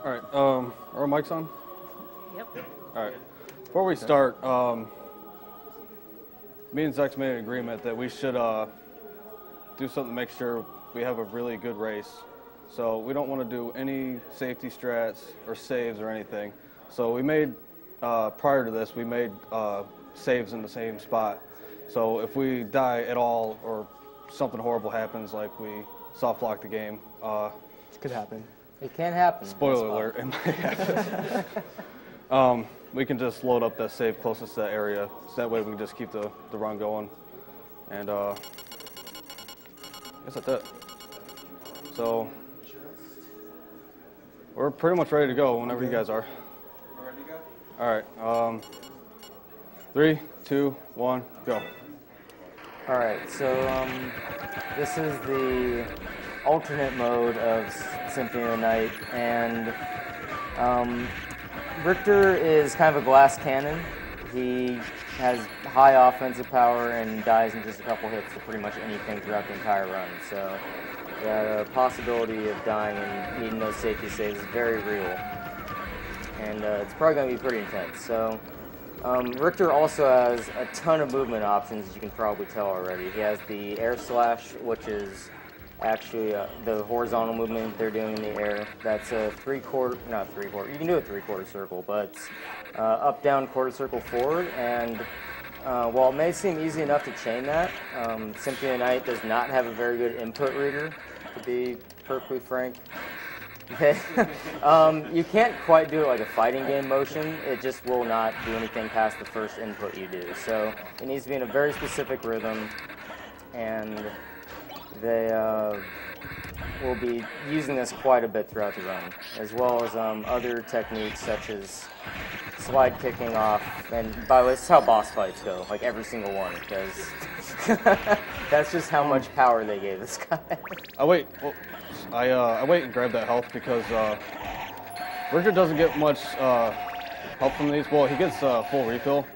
All right, are our mics on? Yep. All right. Before we start, me and Zex made an agreement that we should do something to make sure we have a really good race. So we don't want to do any safety strats or saves or anything. So we made, prior to this, we made saves in the same spot. So if we die at all or something horrible happens, like we soft lock the game, It could happen. It can happen. Spoiler alert, it might happen. We can just load up that save closest to that area, so that way we can just keep the run going. And I guess that's it. So we're pretty much ready to go whenever you guys are. We're ready to go? All right. 3, 2, 1, go. All right, so this is the alternate mode of Symphony of the Night, and Richter is kind of a glass cannon. He has high offensive power and dies in just a couple hits to pretty much anything throughout the entire run. So the possibility of dying and needing those safety saves is very real, and it's probably going to be pretty intense. So Richter also has a ton of movement options, as you can probably tell already. He has the air slash, which is actually the horizontal movement they're doing in the air. That's a not three-quarter, you can do a three-quarter circle, but up, down, quarter circle, forward. And while it may seem easy enough to chain that, Symphony of the Night does not have a very good input reader, to be perfectly frank. You can't quite do it like a fighting game motion. It just will not do anything past the first input you do. So it needs to be in a very specific rhythm, and they will be using this quite a bit throughout the run, as well as other techniques such as slide kicking off. And by the way, this is how boss fights go, like every single one, because that's just how much power they gave this guy. Oh wait, well, I wait and grab that health because Richter doesn't get much help from these. Well, he gets full refill.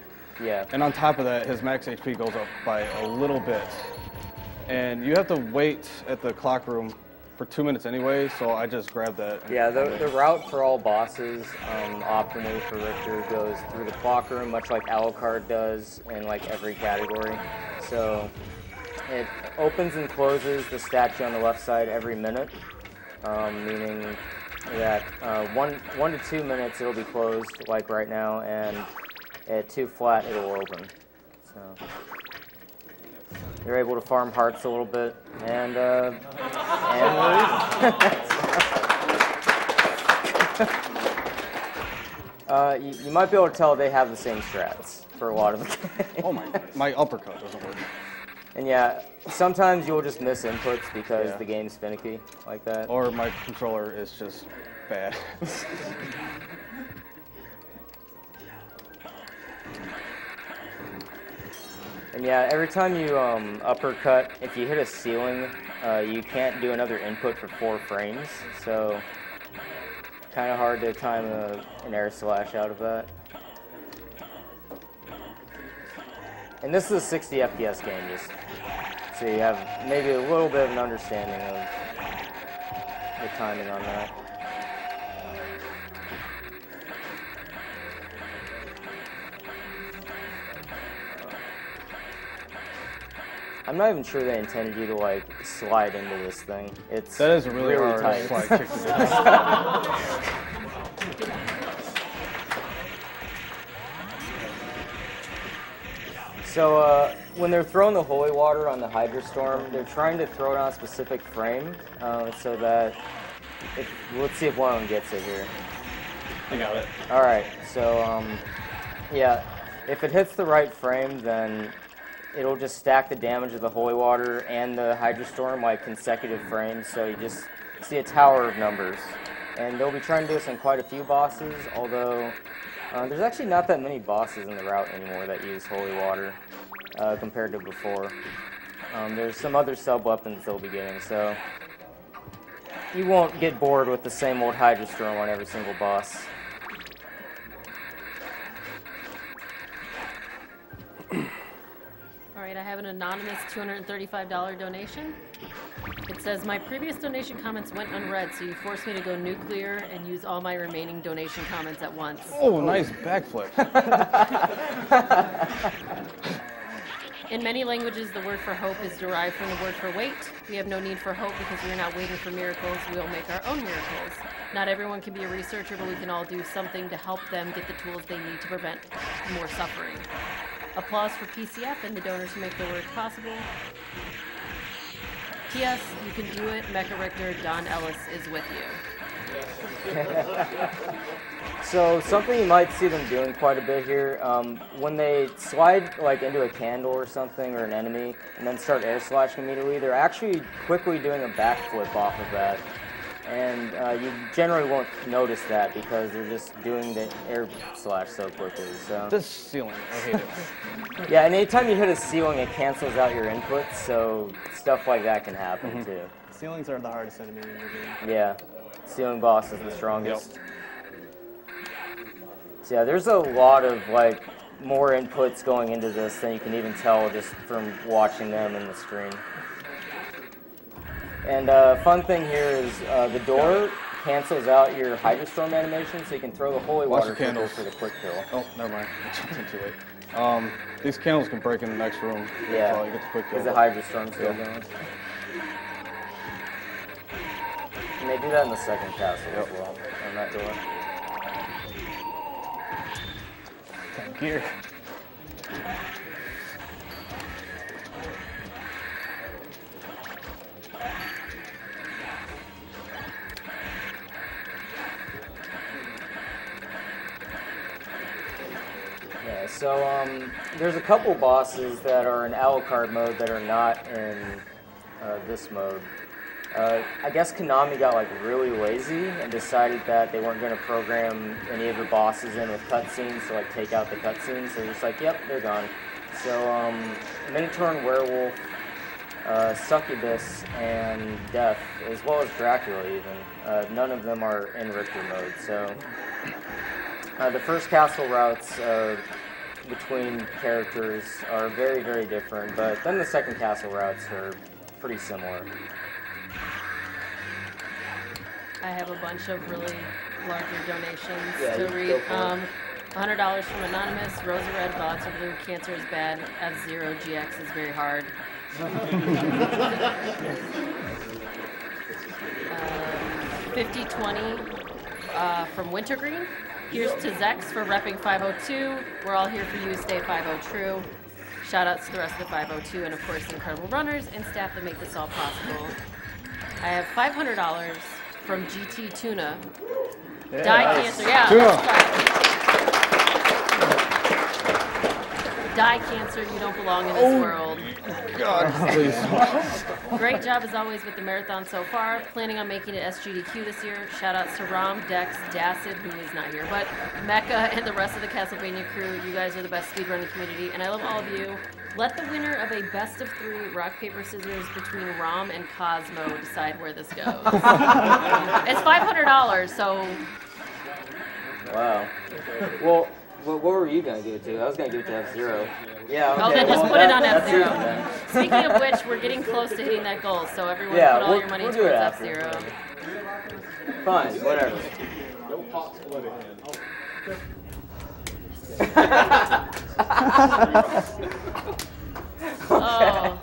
Yeah. And on top of that, his max HP goes up by a little bit. And you have to wait at the Clockroom for 2 minutes anyway, so I just grabbed that. Yeah, the route for all bosses, optimally for Richter, goes through the Clockroom, much like Alucard does in like every category. So it opens and closes the statue on the left side every minute, meaning that 1 to 2 minutes it'll be closed, like right now, and at 2 flat it'll open. So you're able to farm hearts a little bit, and we're even. You might be able to tell they have the same strats for a lot of the game. Oh my uppercut doesn't work. And yeah, sometimes you'll just miss inputs because the game's finicky like that. Or my controller is just bad. And yeah, every time you uppercut, if you hit a ceiling, you can't do another input for 4 frames. So kind of hard to time an air slash out of that. And this is a 60 FPS game, just so you have maybe a little bit of an understanding of the timing on that. I'm not even sure they intended you to like slide into this thing. That is a really hard tight. slide kick to do. So when they're throwing the holy water on the Hydra Storm, they're trying to throw it on a specific frame, so that let's see if one of them gets it here. I got it. All right, so yeah, if it hits the right frame, then it'll just stack the damage of the holy water and the Hydra Storm like consecutive frames, so you just see a tower of numbers. And they'll be trying to do this on quite a few bosses, although there's actually not that many bosses in the route anymore that use holy water compared to before. There's some other sub-weapons they'll be getting, so you won't get bored with the same old Hydra Storm on every single boss. All right, I have an anonymous $235 donation. It's It says, my previous donation comments went unread, so you forced me to go nuclear and use all my remaining donation comments at once. Oh, nice backflip. In many languages, the word for hope is derived from the word for wait. We have no need for hope because we are not waiting for miracles. We will make our own miracles. Not everyone can be a researcher, but we can all do something to help them get the tools they need to prevent more suffering. Applause for PCF and the donors who make the work possible. P.S. You can do it. Mecha Richter, Don Ellis is with you. So something you might see them doing quite a bit here, when they slide like into a candle or something or an enemy and then start air slashing immediately, they're actually quickly doing a backflip off of that. And you generally won't notice that because they're just doing the air slash so quickly. So This ceiling, I hate it. yeah, and anytime you hit a ceiling, it cancels out your inputs, so stuff like that can happen too. Ceilings are the hardest enemy in the game. Yeah, ceiling boss is the strongest. So yeah, there's a lot of like more inputs going into this than you can even tell just from watching them in the screen. And fun thing here is the door cancels out your Hydrostorm animation, so you can throw the holy Watch water the candles. for the quick kill. Oh, never mind. I jumped in too late. These candles can break in the next room. Yeah, So you get the quick kill. because the Hydrostorm's still going. And they do that in the second castle as well, on that door. Gear. Yeah, so there's a couple bosses that are in Alucard mode that are not in this mode. I guess Konami got like really lazy and decided that they weren't going to program any of the bosses in with cutscenes to like take out the cutscenes. So they're just like, yep, they're gone. So Minotaur and Werewolf, Succubus, and Death, as well as Dracula even, none of them are in Richter mode. So the first castle routes between characters are very, very different, but then the second castle routes are pretty similar. I have a bunch of really larger donations Yeah, to you read. go for it. $100 from Anonymous, Rosa Red, Bots are blue, Cancer is bad, F-Zero, GX is very hard. 5020 from Wintergreen. Here's to Zex for repping 502. We're all here for you. Stay 50 true. Shout outs to the rest of the 502 and of course the incredible runners and staff that make this all possible. I have $500 from GT Tuna. Yeah, Die nice. Cancer. Yeah. Tuna. That's fine. Die Cancer. You don't belong in this world. God, please. Great job as always with the marathon so far. Planning on making it SGDQ this year. Shout outs to Rom, Dex, Dacid, who is not here, but Mecha and the rest of the Castlevania crew. You guys are the best speedrunning community, and I love all of you. Let the winner of a best of 3 rock, paper, scissors between Rom and Cosmo decide where this goes. It's $500, so... Wow. Well, what were you going to give it to? I was going to give it to F-Zero. Yeah, okay. Oh, then just well, put it on that's F-Zero. even then. Speaking of which, we're getting close to hitting that goal, so everyone Yeah, put all your money we'll do towards it after. F-Zero. Fine, whatever. Oh.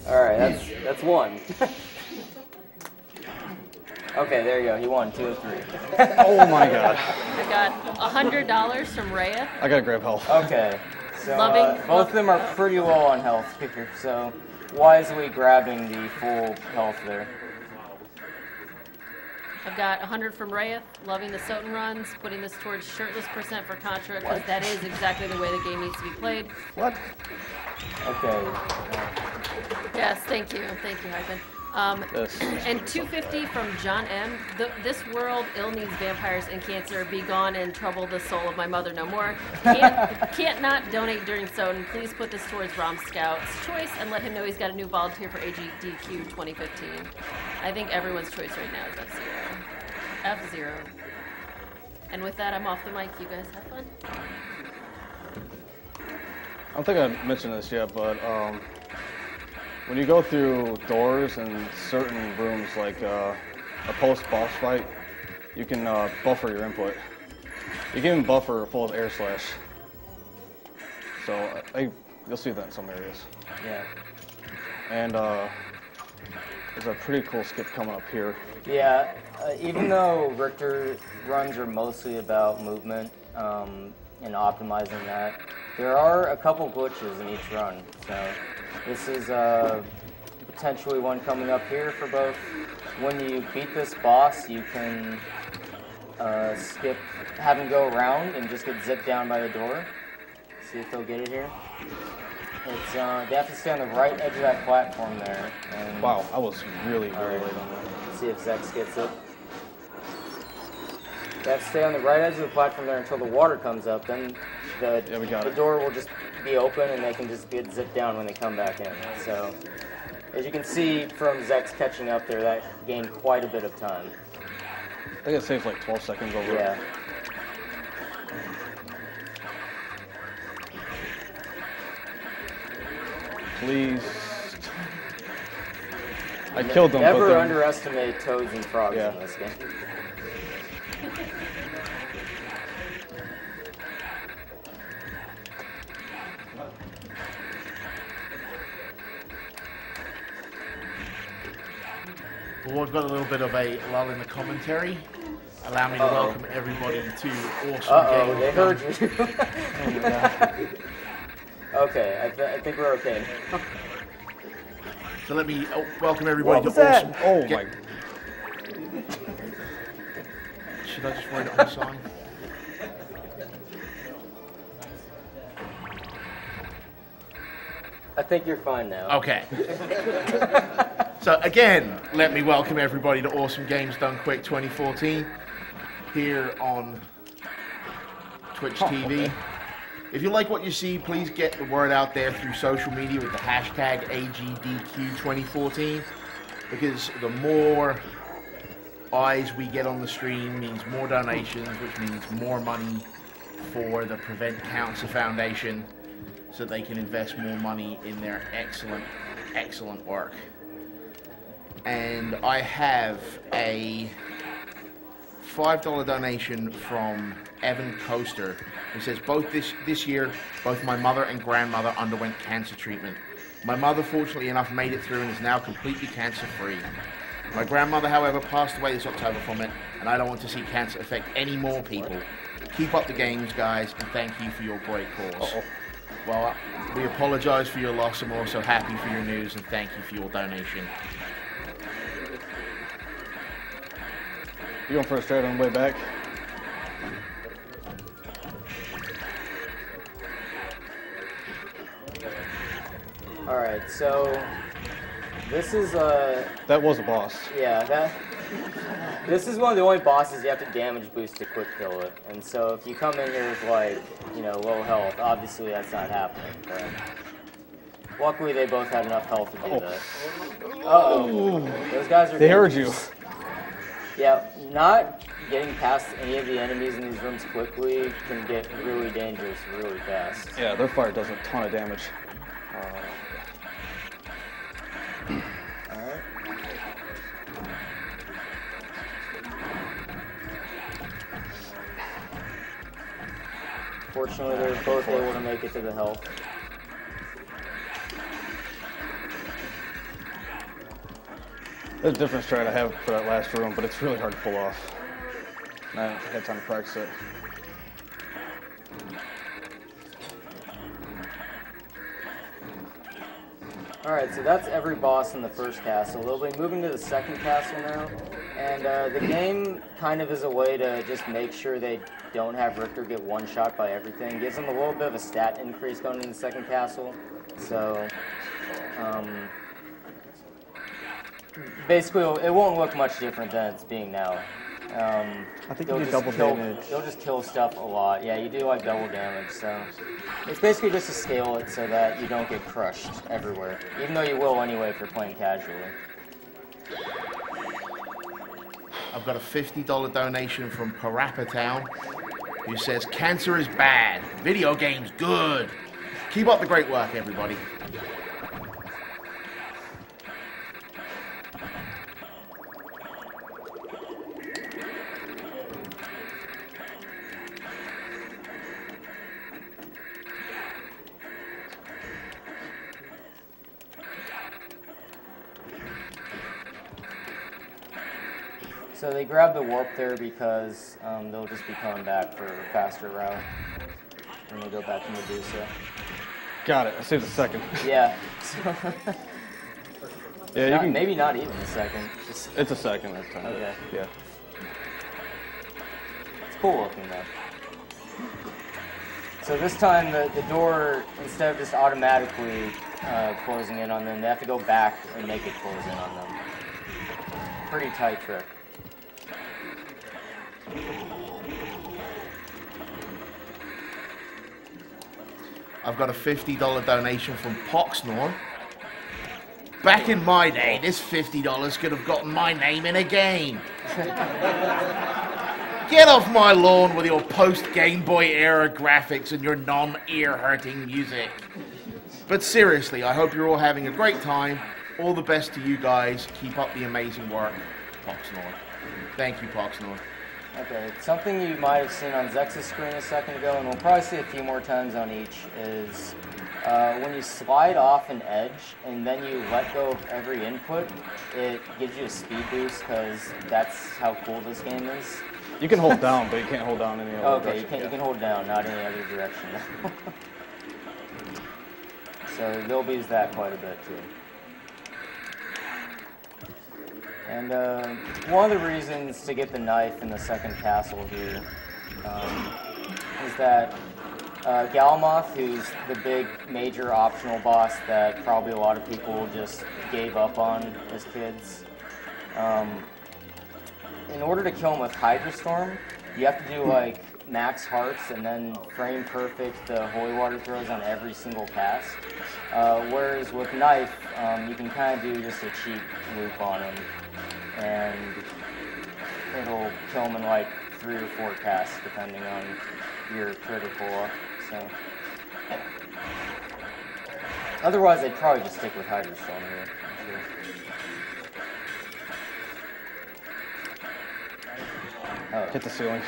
Alright, that's 1. Okay, there you go. He won 2 of 3. Oh my God. I got $100 from Rhea. I gotta grab health. Okay, so Loving- both of them are pretty low on health here, so wisely grabbing the full health there. I've got 100 from Rhea, loving the SOTN runs, putting this towards shirtless % for Contra, because that is exactly the way the game needs to be played. What? Okay. Yes, thank you, Hypen. This. And 250 from John M. This world ill needs vampires and cancer. Be gone and trouble the soul of my mother no more. Can't not donate during SOTN. Please put this towards romscout's choice and let him know he's got a new volunteer for AGDQ 2015. I think everyone's choice right now is F-Zero. F-Zero. And with that, I'm off the mic. You guys have fun. I don't think I mentioned this yet, but when you go through doors and certain rooms, like a post-boss fight, you can buffer your input. You can even buffer full of air slash. So you'll see that in some areas. Yeah. And there's a pretty cool skip coming up here. Yeah, even though Richter runs are mostly about movement and optimizing that, there are a couple glitches in each run. So this is potentially one coming up here for both. When you beat this boss, you can skip, have him go around and just get zipped down by the door. See if they'll get it here. It's they have to stay on the right edge of that platform there. And wow, I was really very late on that. let's see if Zex gets it. They have to stay on the right edge of the platform there until the water comes up. Then the door will just be open and they can just get zipped down when they come back in. So as you can see from Zex catching up there, that gained quite a bit of time. I think it saves like 12 seconds over. Yeah. Please. I killed them. Never underestimate toads and frogs Yeah. in this game. Well, we've got a little bit of a lull in the commentary. Allow me to welcome everybody to Awesome Games. They heard you. Oh my god. Okay, I think we're okay. So let me welcome everybody What was to that? Awesome. Oh my. Should I just write it on the sign? I think you're fine now. Okay. So again, let me welcome everybody to Awesome Games Done Quick 2014 here on Twitch TV. Okay. If you like what you see, please get the word out there through social media with the hashtag AGDQ 2014, because the more eyes we get on the stream means more donations, which means more money for the Prevent Cancer Foundation, so they can invest more money in their excellent work. And I have a $5 donation from Evan Coaster, who says, this year, both my mother and grandmother underwent cancer treatment. My mother, fortunately enough, made it through and is now completely cancer-free. My grandmother, however, passed away this October from it, and I don't want to see cancer affect any more people. Keep up the games, guys, and thank you for your great cause. Well, we apologize for your loss, and we're also happy for your news, and thank you for your donation. You going for a straight on the way back? Alright, so this is That was a boss. yeah, this is one of the only bosses you have to damage boost to quick kill it. And so if you come in here with like, low health, obviously that's not happening. But luckily they both had enough health to do that. Uh-oh. Those guys are They heard dangerous. you. Yeah, not getting past any of the enemies in these rooms quickly can get really dangerous really fast. Yeah, their fire does a ton of damage. Alright. Fortunately, they're both able to make it to the health. There's a different strat I have for that last room, but it's really hard to pull off. And I haven't had time to practice it. Alright, so that's every boss in the first castle. They'll be moving to the second castle now. And the game kind of is a way to just make sure they don't have Richter get one shot by everything. Gives them a little bit of a stat increase going into the second castle. So, basically, it won't look much different than it's being now. I think you do double damage. They'll just kill stuff a lot. Yeah, you do like double damage, so it's basically just to scale it so that you don't get crushed everywhere. Even though you will anyway if you're playing casually. I've got a $50 donation from Parappa Town, who says, cancer is bad, video games good. Keep up the great work, everybody. So they grab the warp there because they'll just be coming back for a faster route when they go back to Medusa. Got it. I saved a second. Yeah. Yeah, you can, maybe not even a second. Just, it's a second this time. Okay. Yeah. It's cool looking though. So this time the door, instead of just automatically closing in on them, they have to go back and make it close in on them. Pretty tight trick. I've got a $50 donation from Poxnor. Back in my day, this $50 could have gotten my name in a game. Get off my lawn with your post-Game Boy era graphics and your non-ear-hurting music. But seriously, I hope you're all having a great time. All the best to you guys. Keep up the amazing work. Poxnor. Thank you, Poxnor. Okay, something you might have seen on Zex's screen a second ago, and we'll probably see a few more times on each, is when you slide off an edge and then you let go of every input, it gives you a speed boost because that's how cool this game is. You can hold down, but you can't hold down any other direction. You can hold down, not any other direction. So they'll use that quite a bit too. And one of the reasons to get the knife in the second castle here is that Galmoth, who's the big major optional boss that probably a lot of people just gave up on as kids, in order to kill him with Hydra Storm, you have to do like max hearts and then frame perfect the holy water throws on every single cast. Whereas with knife, you can kind of do just a cheap loop on him, and it'll kill him in like 3 or 4 casts depending on your critical luck. So otherwise, I'd probably just stick with Hydra Storm here. I'm sure. Oh. Hit the ceiling.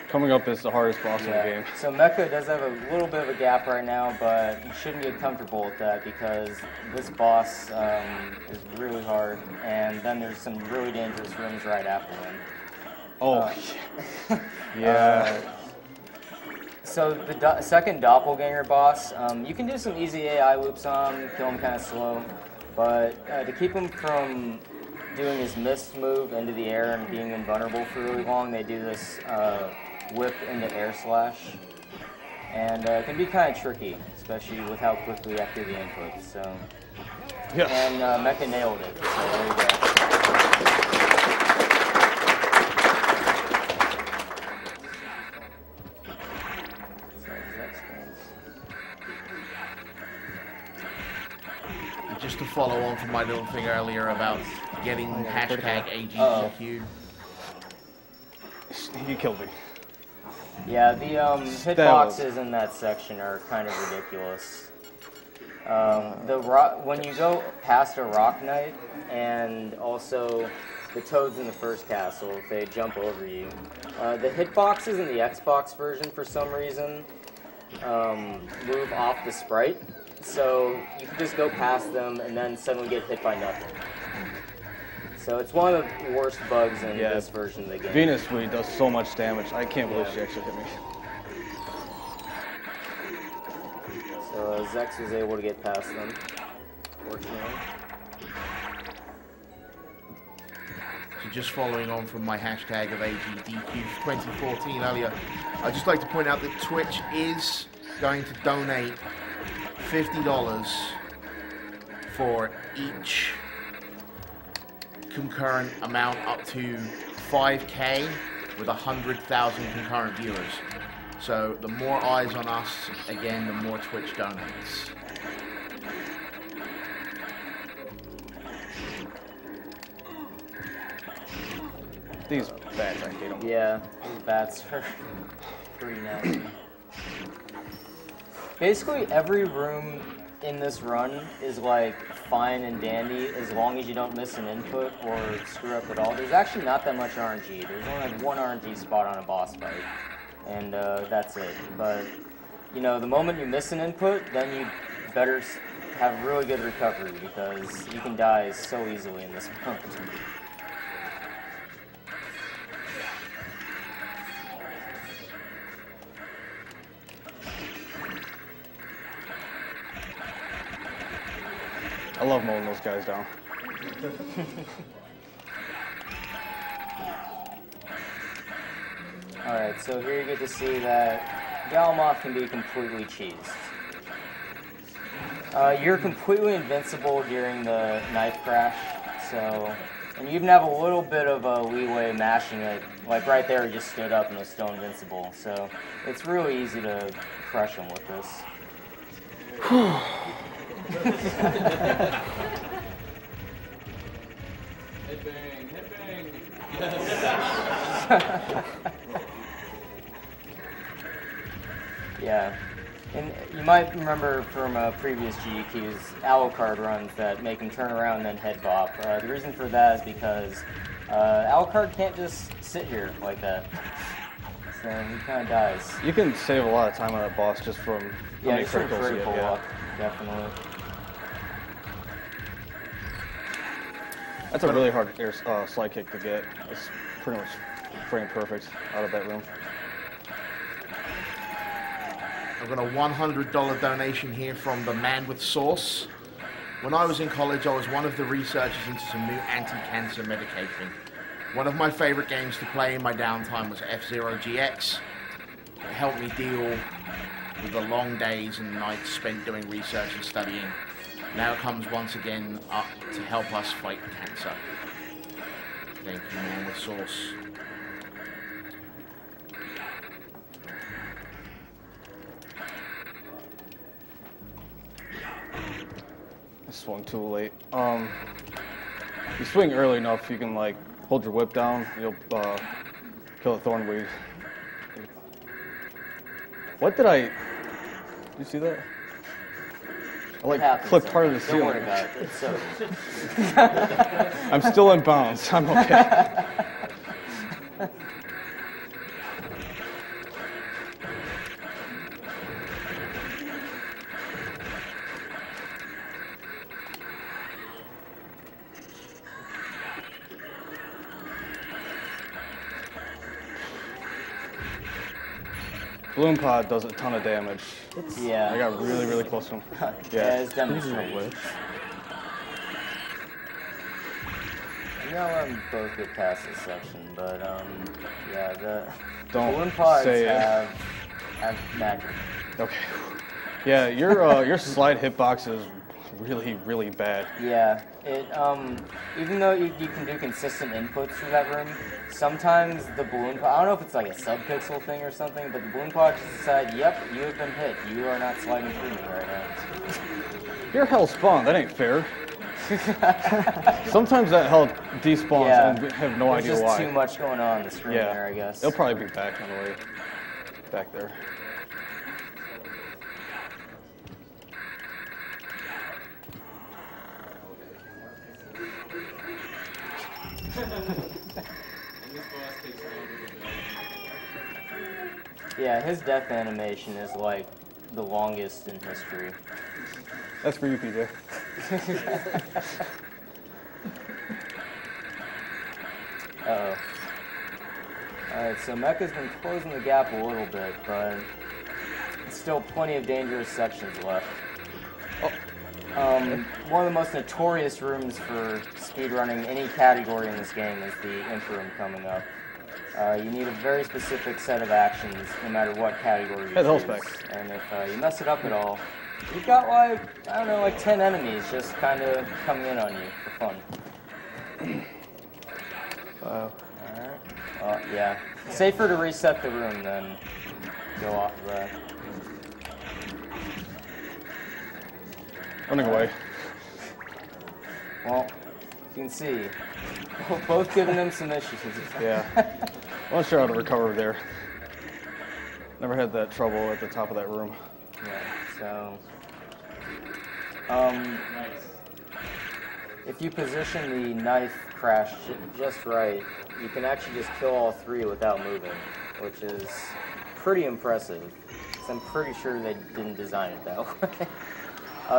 Coming up is the hardest boss in the game. So Mecha does have a little bit of a gap right now, but you shouldn't get comfortable with that because this boss is really hard, and then there's some really dangerous rooms right after him. Oh, yeah. So the second doppelganger boss, you can do some easy AI loops on him, kill him kind of slow, but to keep him from doing his mist move into the air and being invulnerable for really long, they do this whip into air slash, and it can be kind of tricky, especially with how quickly you have to do the input. So, yeah. And Mecha nailed it. So there you go. Just to follow on from my little thing earlier about getting hashtag AGDQ. He killed me. Yeah, the hitboxes in that section are kind of ridiculous. When you go past a Rock Knight and also the Toads in the first castle, if they jump over you, the hitboxes in the Xbox version for some reason move off the sprite. So you can just go past them and then suddenly get hit by nothing. So it's one of the worst bugs in this version of the game. Venus Sweet does so much damage. I can't believe she actually hit me. So Zex was able to get past them, fortunately. So just following on from my hashtag of AGDQ 2014 earlier, I'd just like to point out that Twitch is going to donate $50 for each concurrent amount up to 5K with 100,000 concurrent viewers. So the more eyes on us, again, the more Twitch donates. These bats, I hate them. Yeah, these bats are pretty nasty. Basically, every room in this run is like fine and dandy as long as you don't miss an input or screw up at all. There's actually not that much RNG. There's only like one RNG spot on a boss fight, and that's it. But you know, the moment you miss an input, then you better have really good recovery because you can die so easily in this mode. I love mowing those guys down. Alright, so here you get to see that Galamoth can be completely cheesed. You're completely invincible during the knife crash, so, and you even have a little bit of a leeway mashing it. Like right there, he just stood up and was still invincible, so it's really easy to crush him with this. Headbang, headbang. Yeah, and you might remember from previous GDQ's Alucard runs that make him turn around and then head bop. The reason for that is because Alucard can't just sit here like that. So he kind of dies. You can save a lot of time on that boss just from how many just from criticals you get. critical Yeah. luck, definitely. That's a really hard slide kick to get. It's pretty much frame perfect out of that room. I've got a $100 donation here from the man with sauce. When I was in college, I was one of the researchers into some new anti-cancer medication. One of my favorite games to play in my downtime was F-Zero GX. It helped me deal with the long days and nights spent doing research and studying. Now it comes once again up to help us fight cancer. Thank you, man with sauce. I swung too late. You swing early enough, you can like hold your whip down. You'll kill a thornweed. What did I? Did you see that? I like clipped part of the Don't worry ceiling. about it. It's so. I'm still in bounds. I'm okay. Bloom pod does a ton of damage. Yeah. I got really, really close to him. Yeah, it's demonstrated. I'm gonna let them both get past this section, but yeah, the Don't balloon pods say it. have magic. Okay. Yeah, your slide hitbox is really, really bad. Yeah, it even though you can do consistent inputs through that room, sometimes the balloon pod, I don't know if it's like a subpixel thing or something, but the balloon pod just decide, yep, you have been hit. You are not sliding through me right now. Your hell spawned. That ain't fair. Sometimes that hell despawns Yeah. and we have no There's idea just why. too much going on in the screen Yeah, there, I guess. They'll probably be back on the way back there. Yeah, his death animation is like the longest in history. That's for you, PJ. Uh-oh. Alright, so Mecha's been closing the gap a little bit, but still plenty of dangerous sections left. One of the most notorious rooms for speedrunning any category in this game is the Imp Room coming up. You need a very specific set of actions no matter what category you Hey, the choose. health spec. And if you mess it up at all, you've got like, I don't know, like 10 enemies just kind of coming in on you for fun. Wow. Alright. Yeah. Safer to reset the room than go off of that. Running away. Well, you can see, both giving them some issues. Yeah. I'm not sure how to recover there. Never had that trouble at the top of that room. Yeah, so, if you position the knife crash just right, you can actually just kill all three without moving, which is pretty impressive. because I'm pretty sure they didn't design it that way.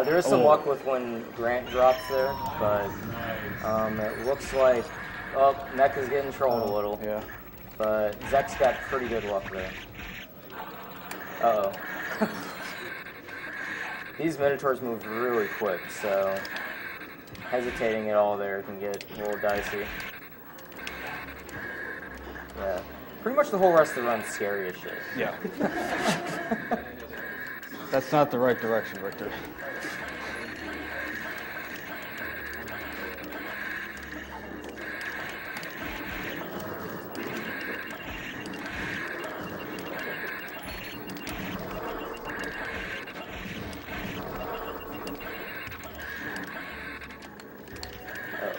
There is some luck with when Grant drops there, but it looks like, Mecha's getting trolled a little. Yeah. But Zek's got pretty good luck there. Uh-oh. These Minotaurs move really quick, so hesitating at all there can get a little dicey. Yeah. Pretty much the whole rest of the run's scary as shit. Yeah. That's not the right direction, Richter.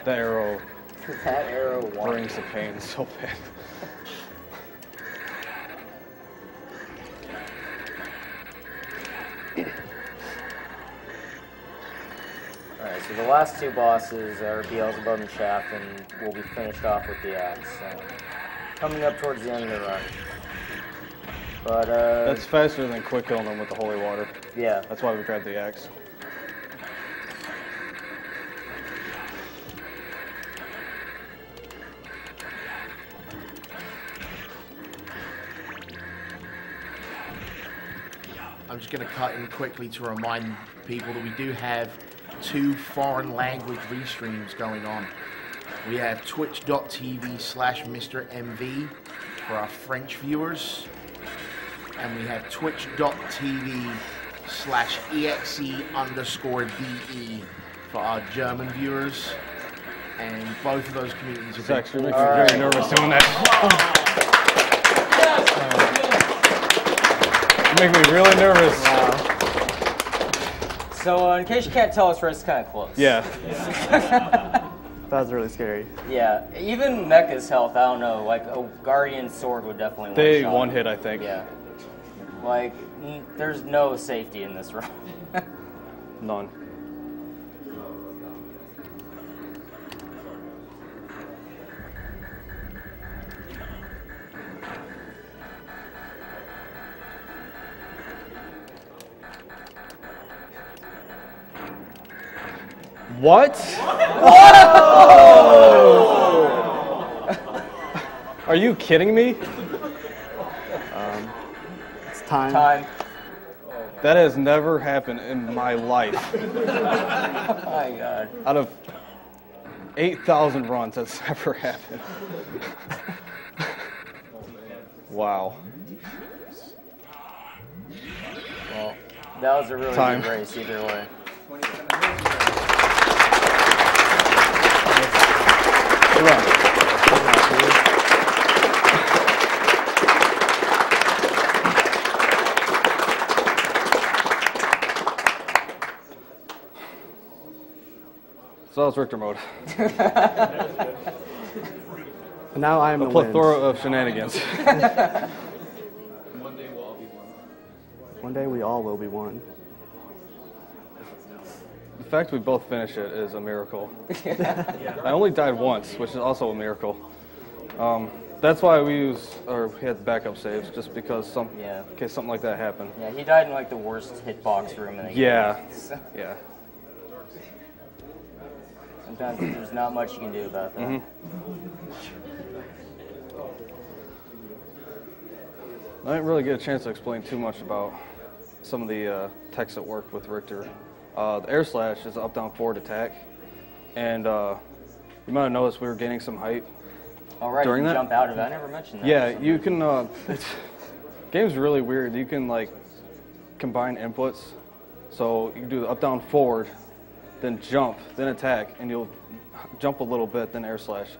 That arrow. That arrow brings the pain so bad. Alright, so the last two bosses are Beelzebub and Shaft, and we'll be finished off with the axe. So coming up towards the end of the run. But that's faster than quick killing them with the holy water. Yeah. That's why we grabbed the axe. I'm just going to cut in quickly to remind people that we do have 2 foreign language restreams going on. We have twitch.tv/MrMV for our French viewers, and we have twitch.tv/exe_DE for our German viewers, and both of those communities have Actually makes me very nervous doing that. You make me really nervous. Wow. So in case you can't tell, it's kind of close. Yeah. That was really scary. Yeah, even Mecha's health, I don't know, like a Guardian sword would definitely They one-shot one him. hit, I think. Yeah. Like, there's no safety in this run. None. What? Are you kidding me? It's time. Time. That has never happened in my life. Oh my god. Out of 8,000 runs, that's never happened. Wow. Well, that was a really Time. good race either way. Good run. So that was Richter mode. And now I am A the plethora wins. of shenanigans. One day we all will be one. The fact we both finish it is a miracle. I only died once, which is also a miracle. That's why we had backup saves, just because in case something like that happened. Yeah, he died in like the worst hitbox room in the game. Yeah. Yeah. Sometimes there's not much you can do about that. I didn't really get a chance to explain too much about some of the techs that work with Richter. The air slash is an up-down forward attack, and you might have noticed we were gaining some height. All right, during you that. jump out of it. I never mentioned that. Yeah, you can. Game's really weird. You can like combine inputs, so you can do the up-down forward, then jump, then attack, and you'll jump a little bit, then air slash.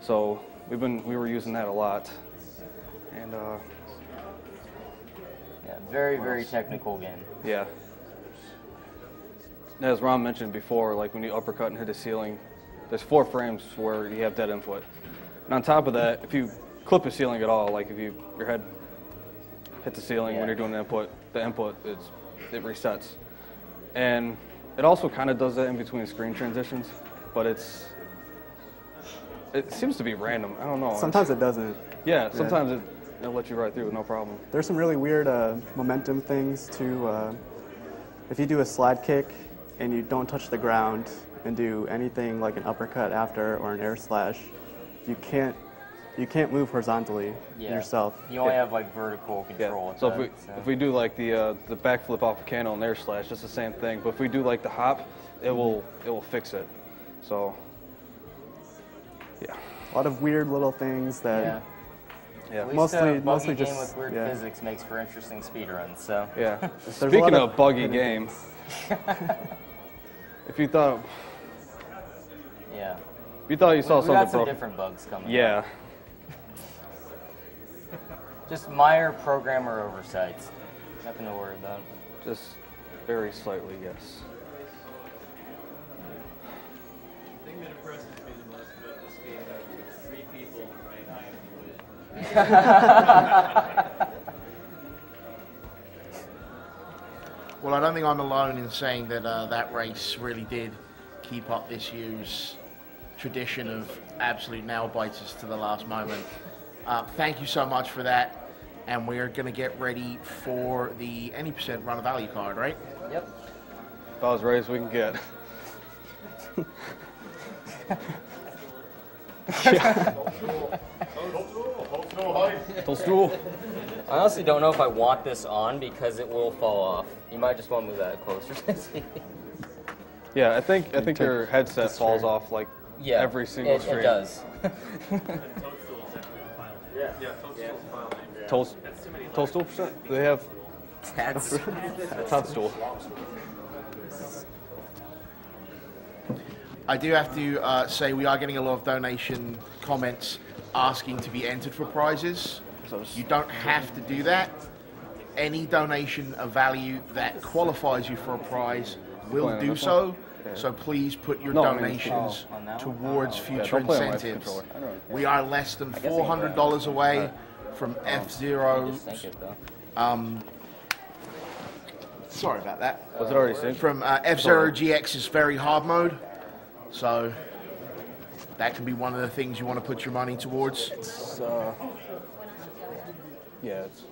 So we were using that a lot, and Yeah, very technical game. yeah. As Ron mentioned before, like when you uppercut and hit the ceiling, there's 4 frames where you have dead input. And on top of that, if you clip a ceiling at all, like if your head hit the ceiling when you're doing an input, the input it resets. And it also kind of does that in between screen transitions, but it seems to be random. I don't know. Sometimes it doesn't. Yeah, sometimes it'll let you ride through with no problem. There's some really weird momentum things too. If you do a slide kick and you don't touch the ground and do anything like an uppercut after or an air slash, you can't move horizontally yourself. You only have like vertical control. So if we do like the backflip off a candle and air slash, it's the same thing. But if we do like the hop, it will fix it. So yeah, a lot of weird little things that. Yeah. Mostly just game with weird physics makes for interesting speedruns. So yeah. Speaking of buggy game, if you thought you saw something got some broken, different bugs coming. Yeah. Just minor programmer oversights. Nothing to worry about. Just very slightly, yes. The thing that impresses me the most about this game is 3 people in the right eye of the win. Well, I don't think I'm alone in saying that that race really did keep up this year's tradition of absolute nail biters to the last moment. Thank you so much for that, and we're going to get ready for the any % run of Alucard, right? Yep. About as ready as we can get. Toadstool. I honestly don't know if I want this on because it will fall off. You might just want to move that closer to see. Yeah, I think your headset falls off like every single stream. It does. Toadstool percent? They have Toadstool. I do have to say we are getting a lot of donation comments asking to be entered for prizes. You don't have to do that. Any donation of value that qualifies you for a prize will do so. So please put your donations towards future incentives. We are less than $400 away from F-Zero. Sorry about that. Was it already synced? From F-Zero GX's very hard mode. So that can be one of the things you want to put your money towards. Yeah, it's